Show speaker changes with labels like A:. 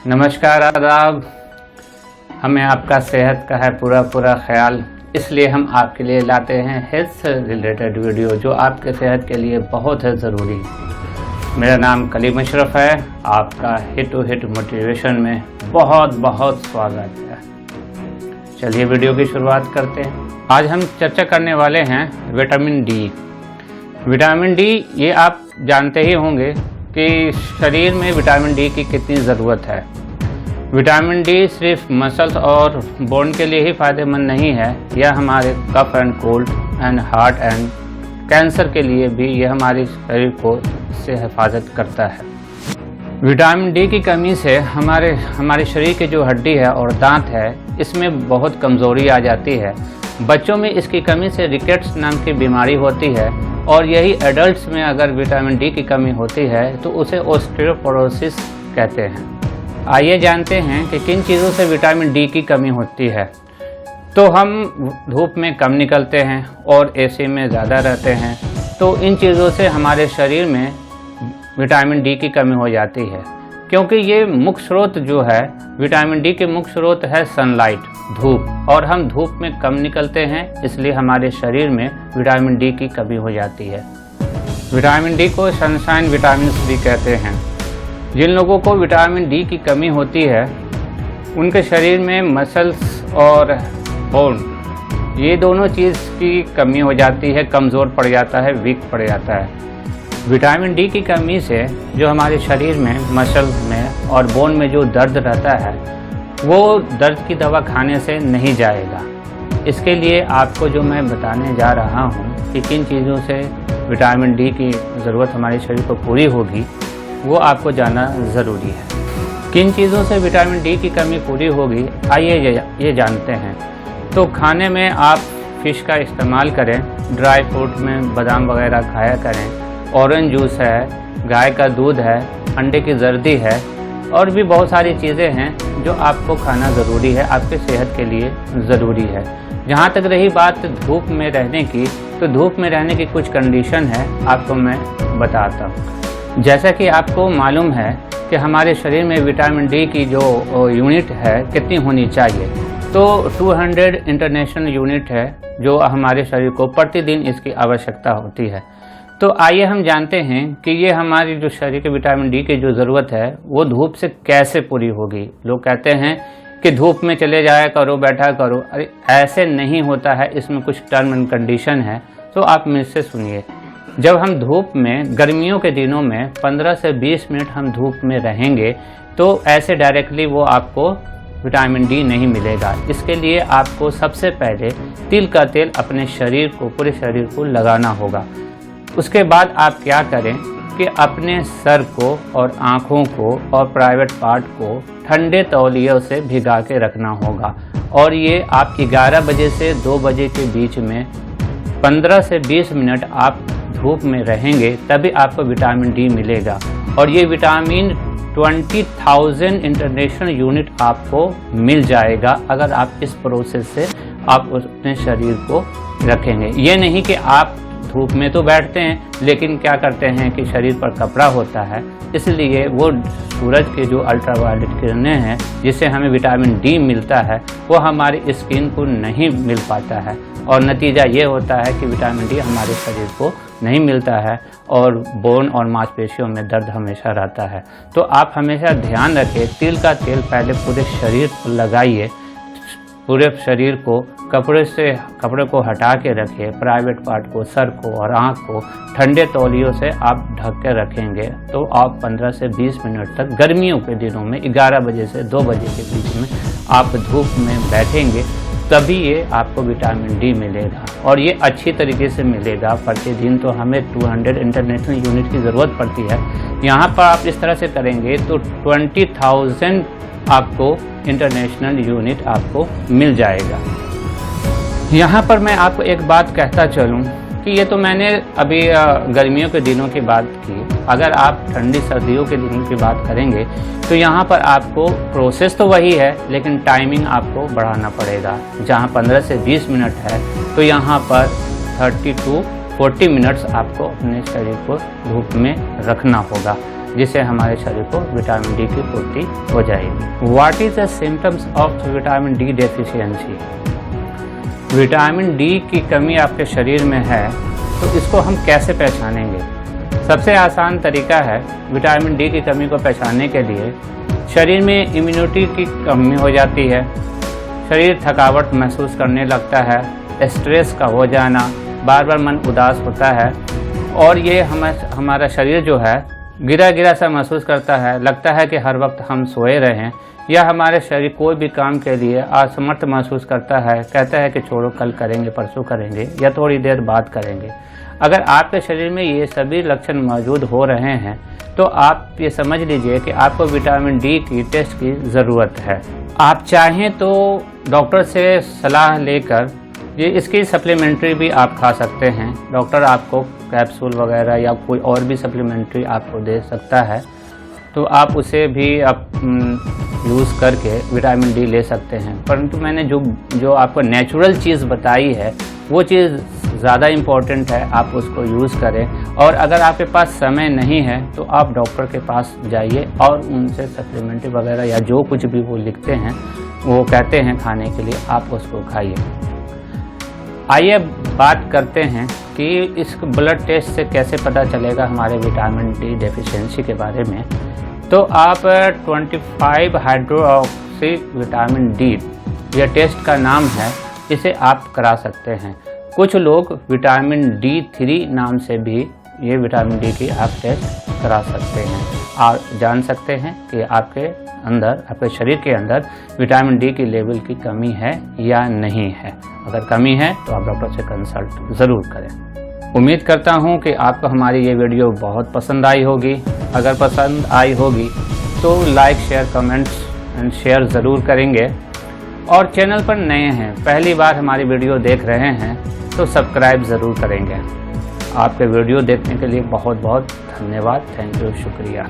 A: नमस्कार, आदाब। हमें आपका सेहत का है पूरा ख्याल, इसलिए हम आपके लिए लाते हैं हेल्थ से रिलेटेड वीडियो जो आपके सेहत के लिए बहुत है ज़रूरी। मेरा नाम कलीम अशरफ है। आपका हिट टू हिट मोटिवेशन में बहुत स्वागत है। चलिए वीडियो की शुरुआत करते हैं। आज हम चर्चा करने वाले हैं विटामिन डी। विटामिन डी, ये आप जानते ही होंगे कि शरीर में विटामिन डी की कितनी ज़रूरत है। विटामिन डी सिर्फ मसल्स और बोन के लिए ही फ़ायदेमंद नहीं है, यह हमारे cough and cold and heart and cancer के लिए भी यह हमारे शरीर को से हिफाजत करता है। विटामिन डी की कमी से हमारे शरीर की जो हड्डी है और दांत है, इसमें बहुत कमज़ोरी आ जाती है। बच्चों में इसकी कमी से रिकेट्स नाम की बीमारी होती है और यही एडल्ट्स में अगर विटामिन डी की कमी होती है तो उसे ऑस्टियोपोरोसिस कहते हैं। आइए जानते हैं कि किन चीज़ों से विटामिन डी की कमी होती है। तो हम धूप में कम निकलते हैं और एसी में ज़्यादा रहते हैं, तो इन चीज़ों से हमारे शरीर में विटामिन डी की कमी हो जाती है, क्योंकि ये मुख्य स्रोत जो है विटामिन डी के मुख्य स्रोत है सनलाइट, धूप, और हम धूप में कम निकलते हैं, इसलिए हमारे शरीर में विटामिन डी की कमी हो जाती है। विटामिन डी को सनशाइन विटामिन भी कहते हैं। जिन लोगों को विटामिन डी की कमी होती है उनके शरीर में मसल्स और बोन, ये दोनों चीज़ की कमी हो जाती है, कमज़ोर पड़ जाता है, वीक पड़ जाता है। विटामिन डी की कमी से जो हमारे शरीर में मसल में और बोन में जो दर्द रहता है, वो दर्द की दवा खाने से नहीं जाएगा। इसके लिए आपको जो मैं बताने जा रहा हूँ कि किन चीज़ों से विटामिन डी की ज़रूरत हमारे शरीर को पूरी होगी, वो आपको जानना ज़रूरी है। किन चीज़ों से विटामिन डी की कमी पूरी होगी, आइए ये जानते हैं। तो खाने में आप फ़िश का इस्तेमाल करें, ड्राई फ्रूट में बादाम वगैरह खाया करें, ऑरेंज जूस है, गाय का दूध है, अंडे की जर्दी है, और भी बहुत सारी चीज़ें हैं जो आपको खाना ज़रूरी है, आपके सेहत के लिए ज़रूरी है। जहाँ तक रही बात धूप में रहने की, तो धूप में रहने की कुछ कंडीशन है, आपको मैं बताता हूँ। जैसा कि आपको मालूम है कि हमारे शरीर में विटामिन डी की जो यूनिट है कितनी होनी चाहिए, तो 200 इंटरनेशनल यूनिट है जो हमारे शरीर को प्रतिदिन इसकी आवश्यकता होती है। तो आइए हम जानते हैं कि ये हमारी जो शरीर के विटामिन डी की जो ज़रूरत है वो धूप से कैसे पूरी होगी। लोग कहते हैं कि धूप में चले जाया करो, बैठा करो। अरे ऐसे नहीं होता है, इसमें कुछ टर्म एंड कंडीशन है, तो आप मुझसे सुनिए। जब हम धूप में गर्मियों के दिनों में 15 से 20 मिनट हम धूप में रहेंगे, तो ऐसे डायरेक्टली वो आपको विटामिन डी नहीं मिलेगा। इसके लिए आपको सबसे पहले तिल का तेल अपने शरीर को, पूरे शरीर को लगाना होगा। उसके बाद आप क्या करें कि अपने सर को और आँखों को और प्राइवेट पार्ट को ठंडे तौलियों से भिगा के रखना होगा, और ये आप 11 बजे से 2 बजे के बीच में 15 से 20 मिनट आप धूप में रहेंगे, तभी आपको विटामिन डी मिलेगा। और ये विटामिन 20,000 इंटरनेशनल यूनिट आपको मिल जाएगा अगर आप इस प्रोसेस से आप अपने शरीर को रखेंगे। ये नहीं कि आप धूप में तो बैठते हैं लेकिन क्या करते हैं कि शरीर पर कपड़ा होता है, इसलिए वो सूरज की जो अल्ट्रावायलेट किरणें हैं जिससे हमें विटामिन डी मिलता है, वो हमारी स्किन को नहीं मिल पाता है, और नतीजा ये होता है कि विटामिन डी हमारे शरीर को नहीं मिलता है और बोन और मांसपेशियों में दर्द हमेशा रहता है। तो आप हमेशा ध्यान रखें, तिल का तेल पहले पूरे शरीर पर लगाइए, पूरे शरीर को कपड़े को हटा के रखिए, प्राइवेट पार्ट को, सर को और आँख को ठंडे तौलियों से आप ढक के रखेंगे, तो आप 15 से 20 मिनट तक गर्मियों के दिनों में 11 बजे से 2 बजे के बीच में आप धूप में बैठेंगे, तभी ये आपको विटामिन डी मिलेगा। और ये अच्छी तरीके से मिलेगा। प्रतिदिन तो हमें 200 इंटरनेशनल यूनिट की ज़रूरत पड़ती है। यहाँ पर आप इस तरह से करेंगे तो 20,000 आपको इंटरनेशनल यूनिट आपको मिल जाएगा। यहाँ पर मैं आपको एक बात कहता चलूँ कि ये तो मैंने अभी गर्मियों के दिनों की बात की। अगर आप ठंडी सर्दियों के दिनों की बात करेंगे तो यहाँ पर आपको प्रोसेस तो वही है, लेकिन टाइमिंग आपको बढ़ाना पड़ेगा। जहाँ 15 से 20 मिनट है तो यहाँ पर 30 to 40 मिनट्स आपको अपने शरीर को धूप में रखना होगा, जिससे हमारे शरीर को विटामिन डी की पूर्ति हो जाएगी। What is the symptoms of vitamin D deficiency? Vitamin D की कमी आपके शरीर में है तो इसको हम कैसे पहचानेंगे? सबसे आसान तरीका है विटामिन डी की कमी को पहचानने के लिए, शरीर में इम्यूनिटी की कमी हो जाती है, शरीर थकावट महसूस करने लगता है, स्ट्रेस का हो जाना, बार बार मन उदास होता है और ये हमारा शरीर जो है गिरा गिरा सा महसूस करता है, लगता है कि हर वक्त हम सोए रहें, या हमारे शरीर कोई भी काम के लिए असमर्थ महसूस करता है, कहता है कि छोड़ो कल करेंगे, परसों करेंगे या थोड़ी देर बाद करेंगे। अगर आपके शरीर में ये सभी लक्षण मौजूद हो रहे हैं तो आप ये समझ लीजिए कि आपको विटामिन डी की टेस्ट की ज़रूरत है। आप चाहें तो डॉक्टर से सलाह लेकर ये इसकी सप्लीमेंट्री भी आप खा सकते हैं। डॉक्टर आपको कैप्सूल वगैरह या कोई और भी सप्लीमेंट्री आपको दे सकता है, तो आप उसे भी आप यूज़ करके विटामिन डी ले सकते हैं। परंतु मैंने जो आपको नेचुरल चीज़ बताई है वो चीज़ ज़्यादा इम्पॉर्टेंट है, आप उसको यूज़ करें। और अगर आपके पास समय नहीं है तो आप डॉक्टर के पास जाइए और उनसे सप्लीमेंट्री वगैरह या जो कुछ भी वो लिखते हैं, वो कहते हैं खाने के लिए, आप उसको खाइए। आइए बात करते हैं कि इस ब्लड टेस्ट से कैसे पता चलेगा हमारे विटामिन डी डेफिशिएंसी के बारे में। तो आप 25 हाइड्रोक्सी विटामिन डी, यह टेस्ट का नाम है, इसे आप करा सकते हैं। कुछ लोग विटामिन D3 नाम से भी ये विटामिन डी की आप टेस्ट करा सकते हैं। आप जान सकते हैं कि आपके अंदर, आपके शरीर के अंदर विटामिन डी की लेवल की कमी है या नहीं है। अगर कमी है तो आप डॉक्टर से कंसल्ट ज़रूर करें। उम्मीद करता हूँ कि आपको हमारी ये वीडियो बहुत पसंद आई होगी। अगर पसंद आई होगी तो like, share, comments and share ज़रूर करेंगे। और चैनल पर नए हैं, पहली बार हमारी वीडियो देख रहे हैं तो सब्सक्राइब ज़रूर करेंगे। आपके वीडियो देखने के लिए बहुत बहुत धन्यवाद। थैंक यू, शुक्रिया।